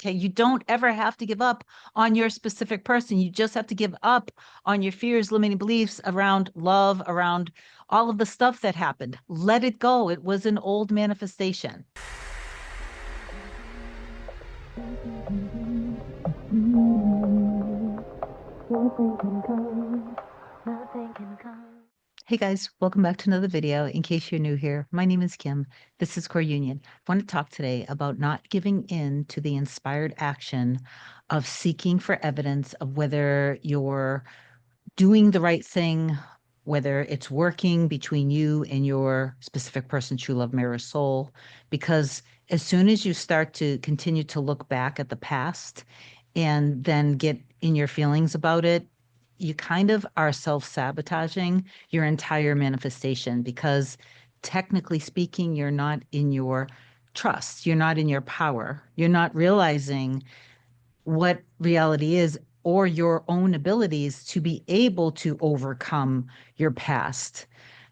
Okay. You don't ever have to give up on your specific person. You just have to give up on your fears, limiting beliefs around love, around all of the stuff that happened. Let it go. It was an old manifestation. Hey guys, welcome back to another video. In case you're new here, my name is Kim. This is Core Union. I want to talk today about not giving in to the inspired action of seeking for evidence of whether you're doing the right thing, whether it's working between you and your specific person, true love, mirror, soul. Because as soon as you start to continue to look back at the past and then get in your feelings about it, you kind of are self-sabotaging your entire manifestation because technically speaking, you're not in your trust, you're not in your power, you're not realizing what reality is or your own abilities to be able to overcome your past.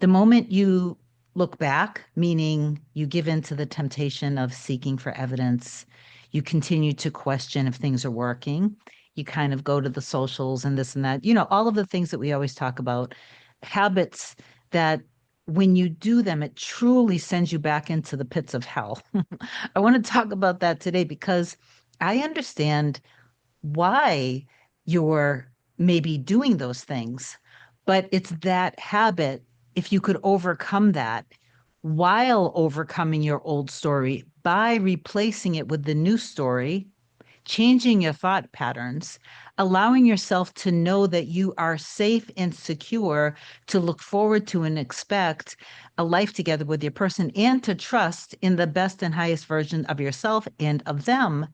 The moment you look back, meaning you give in to the temptation of seeking for evidence, you continue to question if things are working. You kind of go to the socials and this and that, all of the things that we always talk about, habits that when you do them, it truly sends you back into the pits of hell. I want to talk about that today because I understand why you're maybe doing those things, but it's that habit. If you could overcome that while overcoming your old story by replacing it with the new story, changing your thought patterns, allowing yourself to know that you are safe and secure to look forward to and expect a life together with your person and to trust in the best and highest version of yourself and of them.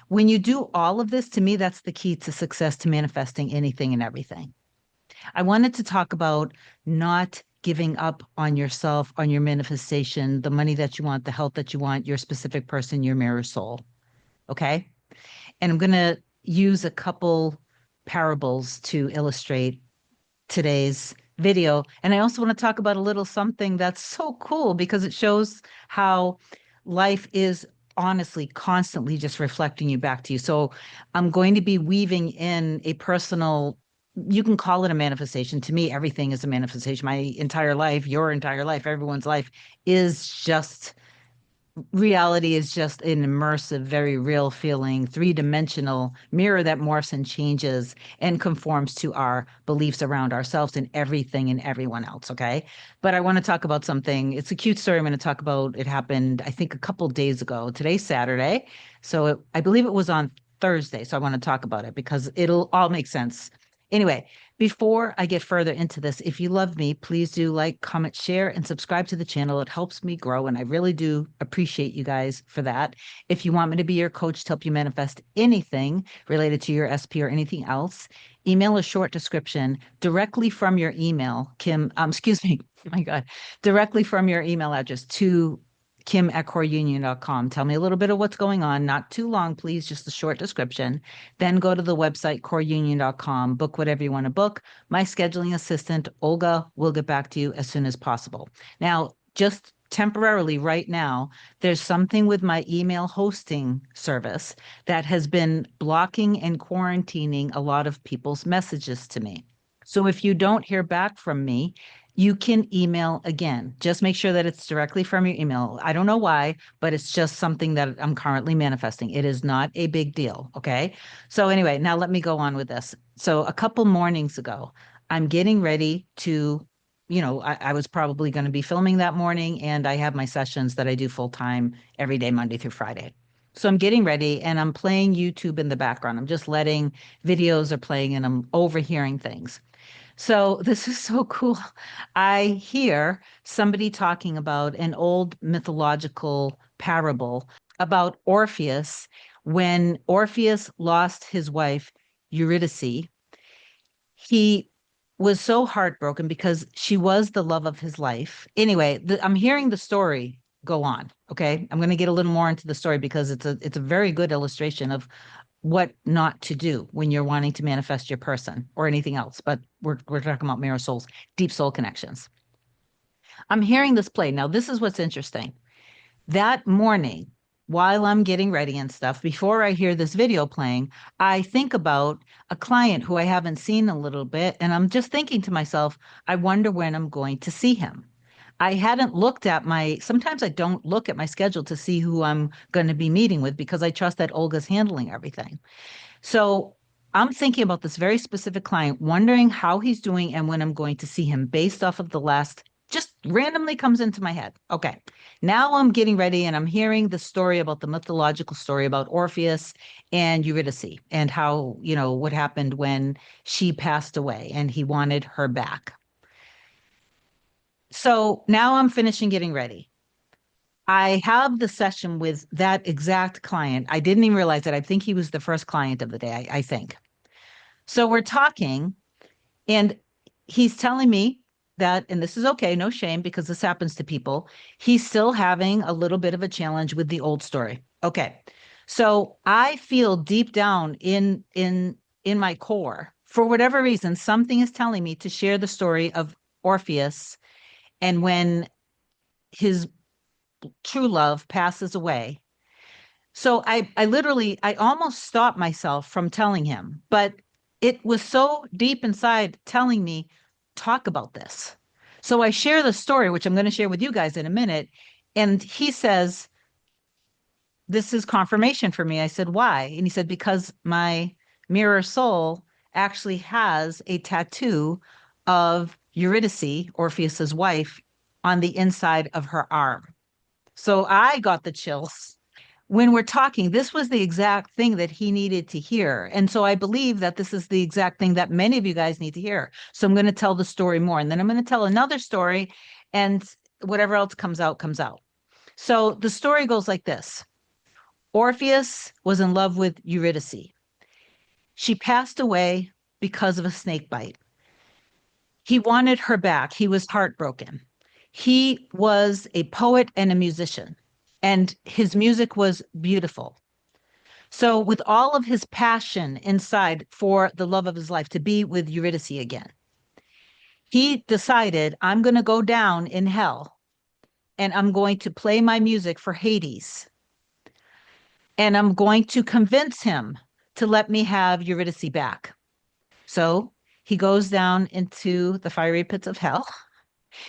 When you do all of this, to me, that's the key to success, to manifesting anything and everything. I wanted to talk about not giving up on yourself, on your manifestation, the money that you want, the health that you want, your specific person, your mirror soul. Okay. And I'm going to use a couple parables to illustrate today's video. And I also want to talk about a little something that's so cool because it shows how life is honestly constantly just reflecting you back to you. So I'm going to be weaving in a personal, you can call it a manifestation. To me, everything is a manifestation. My entire life, your entire life, everyone's life is just reality is just an immersive, very real feeling, three-dimensional mirror that morphs and changes and conforms to our beliefs around ourselves and everything and everyone else. Okay. But I want to talk about something. It's a cute story. I'm going to talk about. It happened, I think, a couple days ago. Today's Saturday. So I believe it was on Thursday. So I want to talk about it because it'll all make sense. Anyway, before I get further into this, if you love me, please do like, comment, share, and subscribe to the channel. It helps me grow, and I really do appreciate you guys for that. If you want me to be your coach to help you manifest anything related to your SP or anything else, email a short description directly from your email, Kim, excuse me, oh my God, directly from your email address to kim@coreunion.com. Tell me a little bit of what's going on. Not too long, please, just a short description. Then go to the website, coreunion.com, book whatever you want to book. My scheduling assistant, Olga, will get back to you as soon as possible. Now, just temporarily right now, there's something with my email hosting service that has been blocking and quarantining a lot of people's messages to me. So if you don't hear back from me, you can email again. Just make sure that it's directly from your email. I don't know why, but it's just something that I'm currently manifesting. It is not a big deal. Okay. So anyway, now let me go on with this. So a couple mornings ago, I'm getting ready to, I was probably going to be filming that morning, and I have my sessions that I do full time every day, Monday through Friday. So I'm getting ready and I'm playing YouTube in the background. I'm just letting videos are playing and I'm overhearing things. So this is so cool. I hear somebody talking about an old mythological parable about Orpheus. When Orpheus lost his wife, Eurydice, he was so heartbroken because she was the love of his life. Anyway, I'm hearing the story go on. Okay. I'm going to get a little more into the story because it's a very good illustration of what not to do when you're wanting to manifest your person or anything else. But we're talking about mirror souls, deep soul connections. I'm hearing this play. Now, this is what's interesting. That morning, while I'm getting ready and stuff, before I hear this video playing, I think about a client who I haven't seen a little bit. And I'm just thinking to myself, I wonder when I'm going to see him. I hadn't looked at sometimes I don't look at my schedule to see who I'm going to be meeting with because I trust that Olga's handling everything. So I'm thinking about this very specific client, wondering how he's doing and when I'm going to see him based off of the last, just randomly comes into my head. Okay. Now I'm getting ready and I'm hearing the story about the mythological story about Orpheus and Eurydice and how, what happened when she passed away and he wanted her back. So now I'm finishing getting ready. I have the session with that exact client. I didn't even realize that. I think he was the first client of the day, I think. So we're talking, and he's telling me that, and this is okay, no shame, because this happens to people. He's still having a little bit of a challenge with the old story. Okay. So I feel deep down in my core, for whatever reason, something is telling me to share the story of Orpheus and when his true love passes away. So I almost stopped myself from telling him, but it was so deep inside telling me, talk about this. So I share the story, which I'm going to share with you guys in a minute. And he says, this is confirmation for me. I said, why? And he said, because my mirror soul actually has a tattoo of Eurydice, Orpheus's wife, on the inside of her arm. So I got the chills. When we're talking, this was the exact thing that he needed to hear. And so I believe that this is the exact thing that many of you guys need to hear. So I'm going to tell the story more. And then I'm going to tell another story, and whatever else comes out, comes out. So the story goes like this. Orpheus was in love with Eurydice. She passed away because of a snake bite. He wanted her back. He was heartbroken. He was a poet and a musician, and his music was beautiful. So, with all of his passion inside for the love of his life to be with Eurydice again, he decided, I'm going to go down in hell and I'm going to play my music for Hades. And I'm going to convince him to let me have Eurydice back. So he goes down into the fiery pits of hell.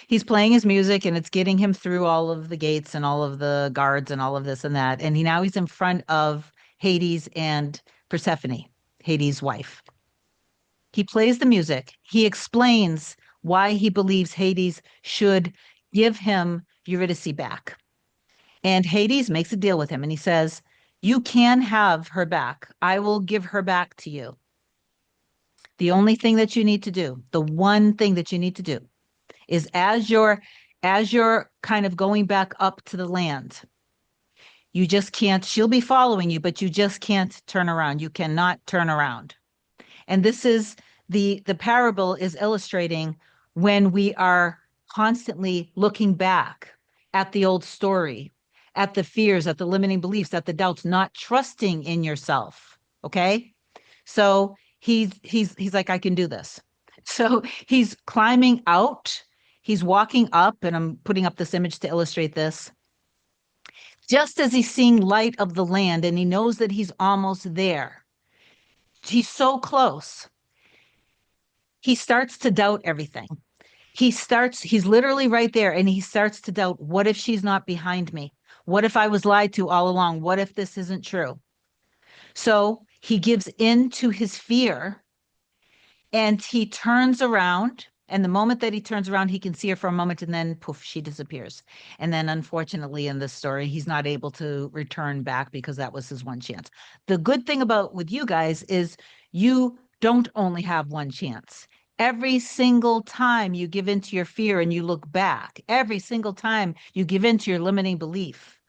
He's playing his music and it's getting him through all of the gates and all of the guards and all of this and that. And he's in front of Hades and Persephone, Hades' wife. He plays the music. He explains why he believes Hades should give him Eurydice back. And Hades makes a deal with him and he says, you can have her back. I will give her back to you. The only thing that you need to do, the one thing that you need to do is as you're kind of going back up to the land, you just can't, she'll be following you, but you just can't turn around. You cannot turn around. And this is the parable is illustrating when we are constantly looking back at the old story, at the fears, at the limiting beliefs, at the doubts, not trusting in yourself. Okay. So he's like, I can do this. So he's climbing out. He's walking up, and I'm putting up this image to illustrate this. Just as he's seeing light of the land and he knows that he's almost there, he's so close. He starts to doubt everything. He's literally right there and he starts to doubt, what if she's not behind me? What if I was lied to all along? What if this isn't true? So he gives in to his fear and he turns around. And the moment that he turns around, he can see her for a moment and then poof, she disappears. And then unfortunately in this story, he's not able to return back because that was his one chance. The good thing about with you guys is you don't only have one chance. Every single time you give into your fear and you look back, every single time you give into your limiting belief,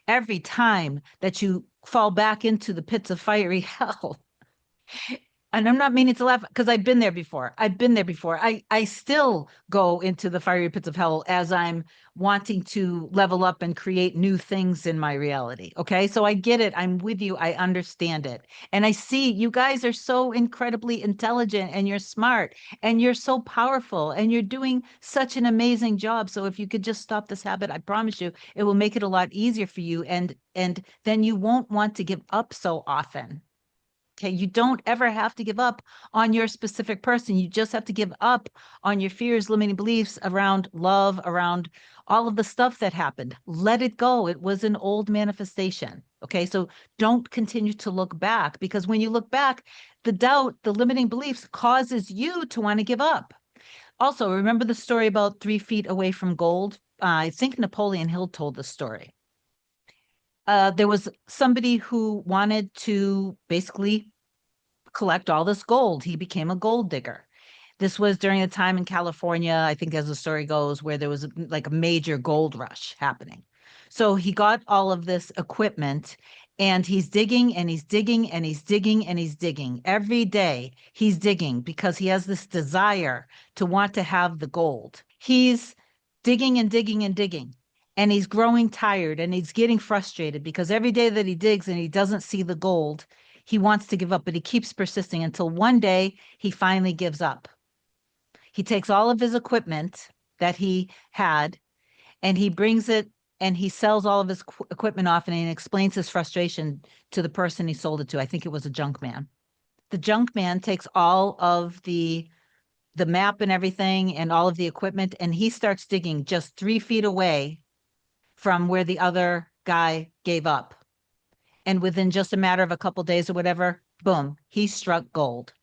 every time that you fall back into the pits of fiery hell, And I'm not meaning to laugh because I've been there before. I've been there before. I still go into the fiery pits of hell as I'm wanting to level up and create new things in my reality. Okay. So I get it. I'm with you. I understand it. And I see you guys are so incredibly intelligent and you're smart and you're so powerful and you're doing such an amazing job. So if you could just stop this habit, I promise you it will make it a lot easier for you. And then you won't want to give up so often. Okay, you don't ever have to give up on your specific person. You just have to give up on your fears, limiting beliefs around love, around all of the stuff that happened. Let it go. It was an old manifestation. Okay, so don't continue to look back because when you look back, the doubt, the limiting beliefs causes you to want to give up. Also, remember the story about 3 feet away from gold? I think Napoleon Hill told the story. There was somebody who wanted to basically collect all this gold. He became a gold digger. This was during a time in California, I think, as the story goes, where there was like a major gold rush happening. So he got all of this equipment and he's digging and he's digging and he's digging and he's digging. Every day he's digging because he has this desire to want to have the gold. He's digging and digging and digging. And he's growing tired and he's getting frustrated because every day that he digs and he doesn't see the gold, he wants to give up, but he keeps persisting until one day he finally gives up. He takes all of his equipment that he had and he brings it and he sells all of his equipment off and he explains his frustration to the person he sold it to. I think it was a junk man. The junk man takes all of the map and everything and all of the equipment and he starts digging just 3 feet away from where the other guy gave up. And within just a matter of a couple days or whatever, boom, he struck gold.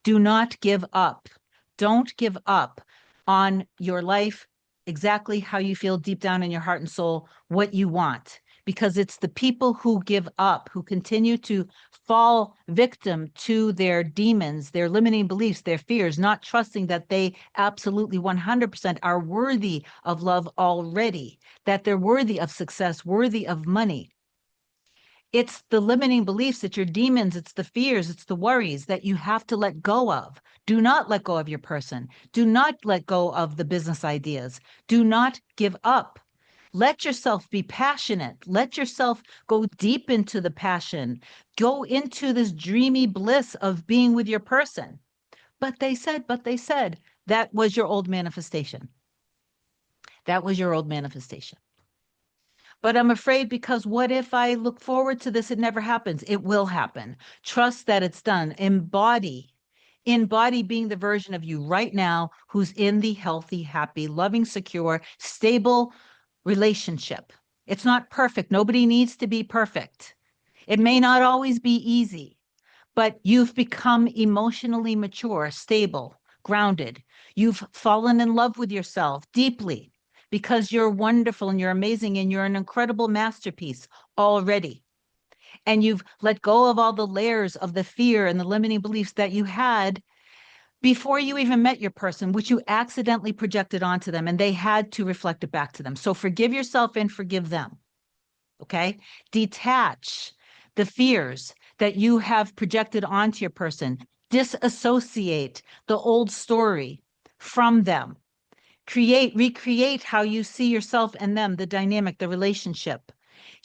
Do not give up. Don't give up on your life, exactly how you feel deep down in your heart and soul, what you want, because it's the people who give up, who continue to fall victim to their demons, their limiting beliefs, their fears, not trusting that they absolutely 100% are worthy of love already, that they're worthy of success, worthy of money. It's the limiting beliefs, it's your demons, it's the fears, it's the worries that you have to let go of. Do not let go of your person. Do not let go of the business ideas. Do not give up. Let yourself be passionate. Let yourself go deep into the passion. Go into this dreamy bliss of being with your person. But they said, that was your old manifestation. That was your old manifestation. But I'm afraid because what if I look forward to this, it never happens? It will happen. Trust that it's done. Embody. Embody being the version of you right now who's in the healthy, happy, loving, secure, stable relationship. It's not perfect. Nobody needs to be perfect. It may not always be easy, but you've become emotionally mature, stable, grounded. You've fallen in love with yourself deeply because you're wonderful and you're amazing and you're an incredible masterpiece already. And you've let go of all the layers of the fear and the limiting beliefs that you had before you even met your person, which you accidentally projected onto them and they had to reflect it back to them. So forgive yourself and forgive them. Okay? Detach the fears that you have projected onto your person. Disassociate the old story from them. Recreate how you see yourself and them, the dynamic, the relationship.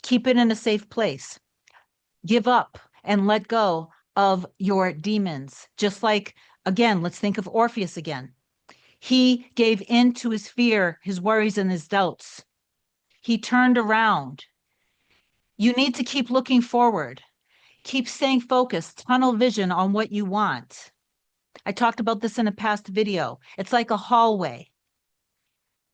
Keep it in a safe place. Give up and let go of your demons. Just like, again, let's think of Orpheus again. He gave in to his fear, his worries, and his doubts. He turned around. You need to keep looking forward. Keep staying focused, tunnel vision on what you want. I talked about this in a past video. It's like a hallway.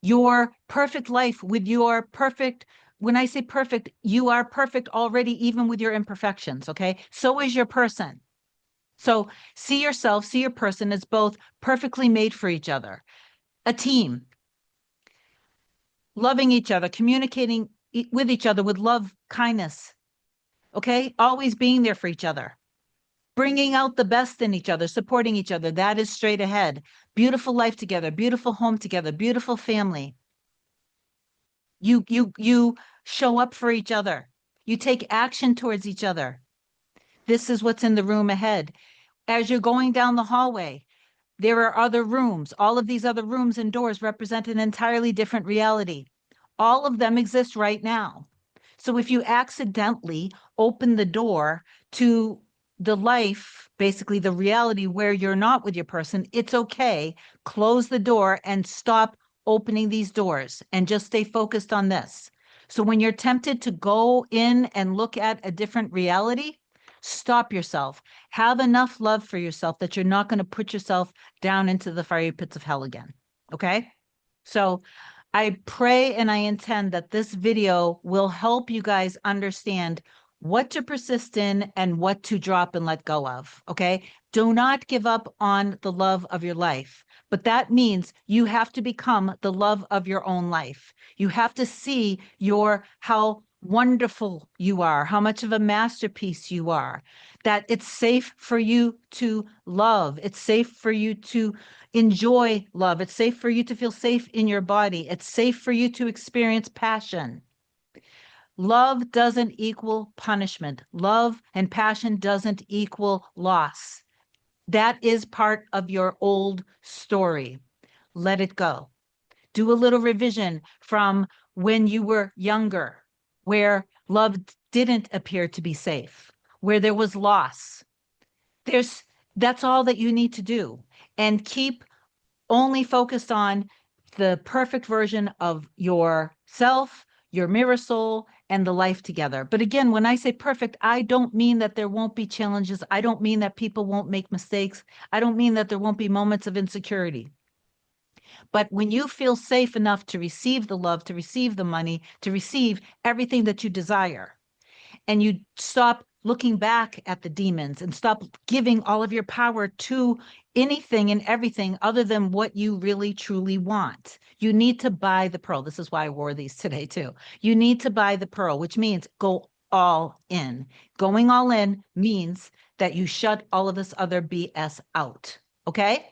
Your perfect life with your perfect, when I say perfect, you are perfect already, even with your imperfections, okay? So is your person. So see yourself, see your person as both perfectly made for each other, a team, loving each other, communicating with each other with love, kindness, okay? Always being there for each other, bringing out the best in each other, supporting each other. That is straight ahead. Beautiful life together, beautiful home together, beautiful family. You show up for each other. You take action towards each other. This is what's in the room ahead. As you're going down the hallway, there are other rooms. All of these other rooms and doors represent an entirely different reality. All of them exist right now. So if you accidentally open the door to the life, basically the reality where you're not with your person, it's okay. Close the door and stop opening these doors and just stay focused on this. So when you're tempted to go in and look at a different reality, stop yourself. Have enough love for yourself that you're not going to put yourself down into the fiery pits of hell again. Okay? So I pray and I intend that this video will help you guys understand what to persist in and what to drop and let go of. Okay? Do not give up on the love of your life. But that means you have to become the love of your own life. You have to see how wonderful you are, how much of a masterpiece you are, that it's safe for you to love. It's safe for you to enjoy love. It's safe for you to feel safe in your body. It's safe for you to experience passion. Love doesn't equal punishment. Love and passion doesn't equal loss. That is part of your old story. Let it go. Do a little revision from when you were younger, where love didn't appear to be safe, where there was loss. That's all that you need to do. And keep only focused on the perfect version of yourself, your mirror soul, and the life together. But again, when I say perfect, I don't mean that there won't be challenges. I don't mean that people won't make mistakes. I don't mean that there won't be moments of insecurity. But when you feel safe enough to receive the love, to receive the money, to receive everything that you desire, and you stop looking back at the demons and stop giving all of your power to anything and everything other than what you really truly want. You need to buy the pearl. This is why I wore these today too. You need to buy the pearl, which means go all in. Going all in means that you shut all of this other BS out. Okay?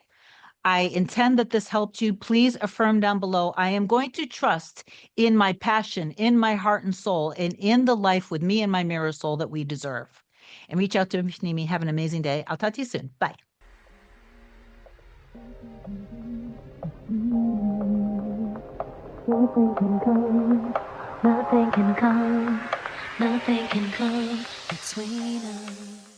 I intend that this helped you. Please affirm down below. I am going to trust in my passion, in my heart and soul, and in the life with me and my mirror soul that we deserve. And reach out to me if you need me. Have an amazing day. I'll talk to you soon. Bye. Nothing can come, nothing can come, nothing can come between us.